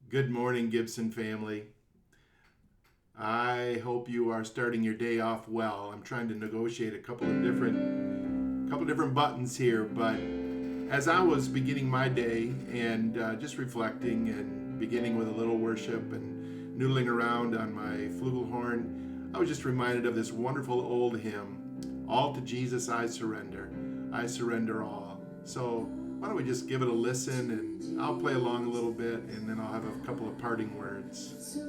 Good morning, Gibson family. I hope you are starting your day off well. I'm trying to negotiate a couple different buttons here, but as I was beginning my day and just reflecting and beginning with a little worship and noodling around on my flugelhorn, I was just reminded of this wonderful old hymn, "All to Jesus I surrender all." So why don't we just give it a listen, and I'll play along a little bit, and then I'll have a couple of parting words.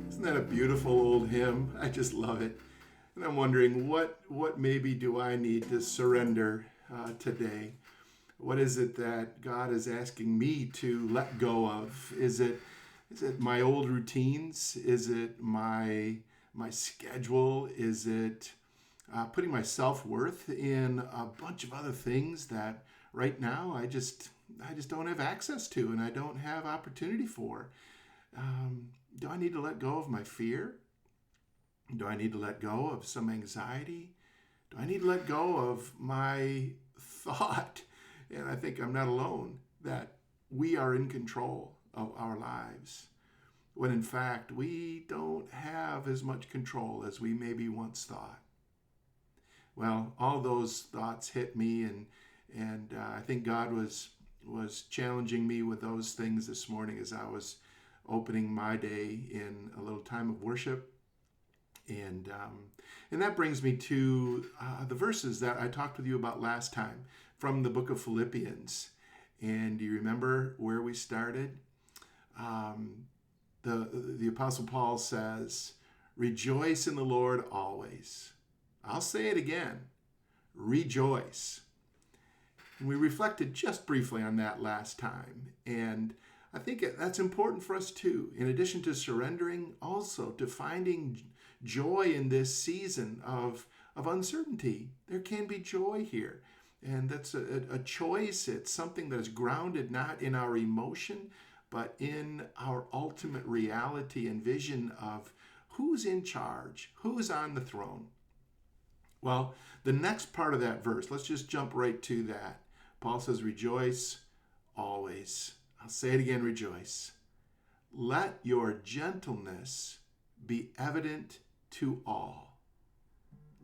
Isn't that a beautiful old hymn? I just love it. And I'm wondering what maybe do I need to surrender today? What is it that God is asking me to let go of? Is it my old routines? Is it my schedule? Is it putting my self worth in a bunch of other things that right now I just don't have access to and I don't have opportunity for? Do I need to let go of my fear? Do I need to let go of some anxiety? Do I need to let go of my thought? And I think I'm not alone that we are in control of our lives, when in fact we don't have as much control as we maybe once thought. Well, all those thoughts hit me, and I think God was challenging me with those things this morning as I was opening my day in a little time of worship. And that brings me to the verses that I talked with you about last time from the book of Philippians. And do you remember where we started? Um, the Apostle Paul says, rejoice in the Lord always. I'll say it again, rejoice. And we reflected just briefly on that last time. And I think that's important for us too. In addition to surrendering, also to finding joy in this season of uncertainty. There can be joy here. And that's a choice. It's something that is grounded not in our emotion, but in our ultimate reality and vision of who's in charge, who's on the throne. Well, the next part of that verse, let's just jump right to that. Paul says, rejoice always. I'll say it again, rejoice. Let your gentleness be evident to all.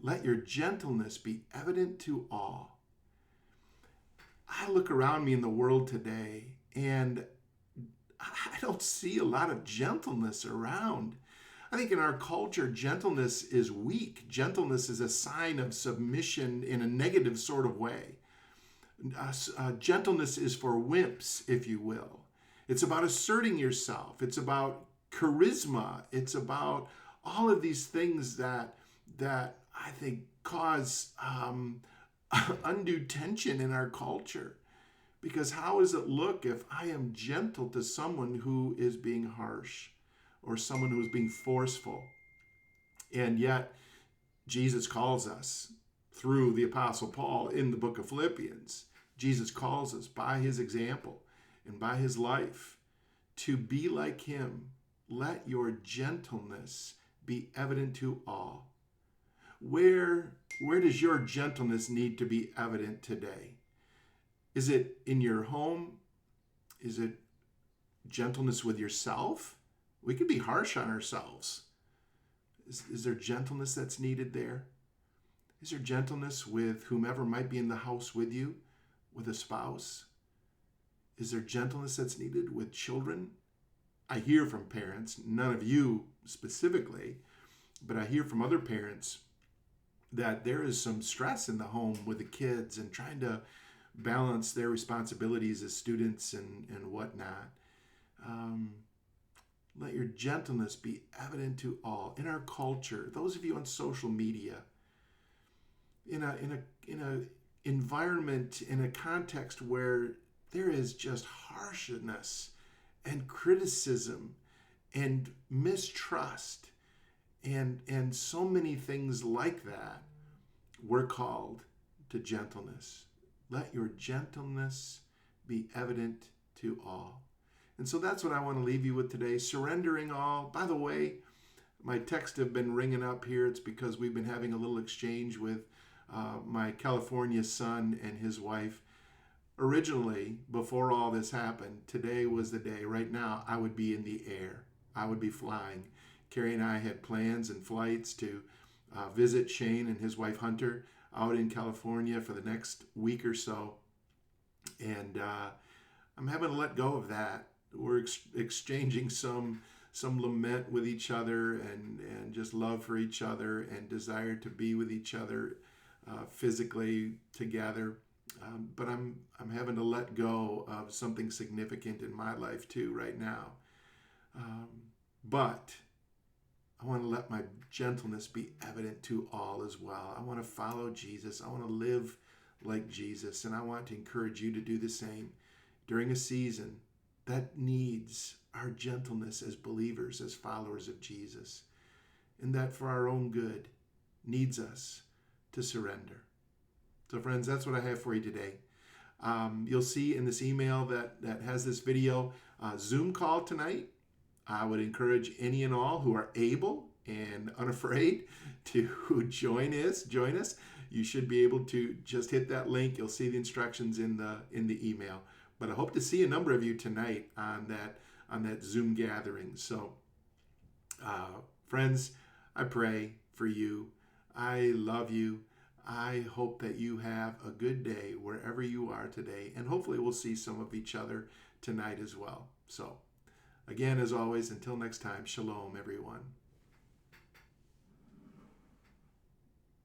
Let your gentleness be evident to all. I look around me in the world today and I don't see a lot of gentleness around. I think in our culture, gentleness is weak. Gentleness is a sign of submission in a negative sort of way. Gentleness is for wimps, if you will. It's about asserting yourself. It's about charisma. It's about all of these things that I think cause undue tension in our culture. Because how does it look if I am gentle to someone who is being harsh or someone who is being forceful? And yet, Jesus calls us through the Apostle Paul in the book of Philippians. Jesus calls us by his example and by his life to be like him. Let your gentleness be evident to all. Where does your gentleness need to be evident today? Is it in your home? Is it gentleness with yourself? We can be harsh on ourselves. Is there gentleness that's needed there? Is there gentleness with whomever might be in the house with you, with a spouse? Is there gentleness that's needed with children? I hear from parents, none of you specifically, but I hear from other parents that there is some stress in the home with the kids and trying to balance their responsibilities as students and whatnot. Let your gentleness be evident to all. In our culture, those of you on social media, in a environment, in a context where there is just harshness and criticism and mistrust and so many things like that, we're called to gentleness. Let your gentleness be evident to all. And so that's what I want to leave you with today. Surrendering all. By the way, my texts have been ringing up here. It's because we've been having a little exchange with my California son and his wife. Originally, before all this happened, today was the day. Right now, I would be in the air. I would be flying. Carrie and I had plans and flights to visit Shane and his wife Hunter out in California for the next week or so. And I'm having to let go of that. We're exchanging some lament with each other and just love for each other and desire to be with each other physically together. But I'm having to let go of something significant in my life too right now. But I want to let my gentleness be evident to all as well. I want to follow Jesus. I want to live like Jesus. And I want to encourage you to do the same during a season that needs our gentleness as believers, as followers of Jesus. And that for our own good needs us to surrender. So friends, that's what I have for you today. You'll see in this email that has this video, Zoom call tonight. I would encourage any and all who are able and unafraid to join us. You should be able to just hit that link. You'll see the instructions in the email. But I hope to see a number of you tonight on that Zoom gathering. So, friends, I pray for you. I love you. I hope that you have a good day wherever you are today. And hopefully we'll see some of each other tonight as well. So, again, as always, until next time, shalom, everyone.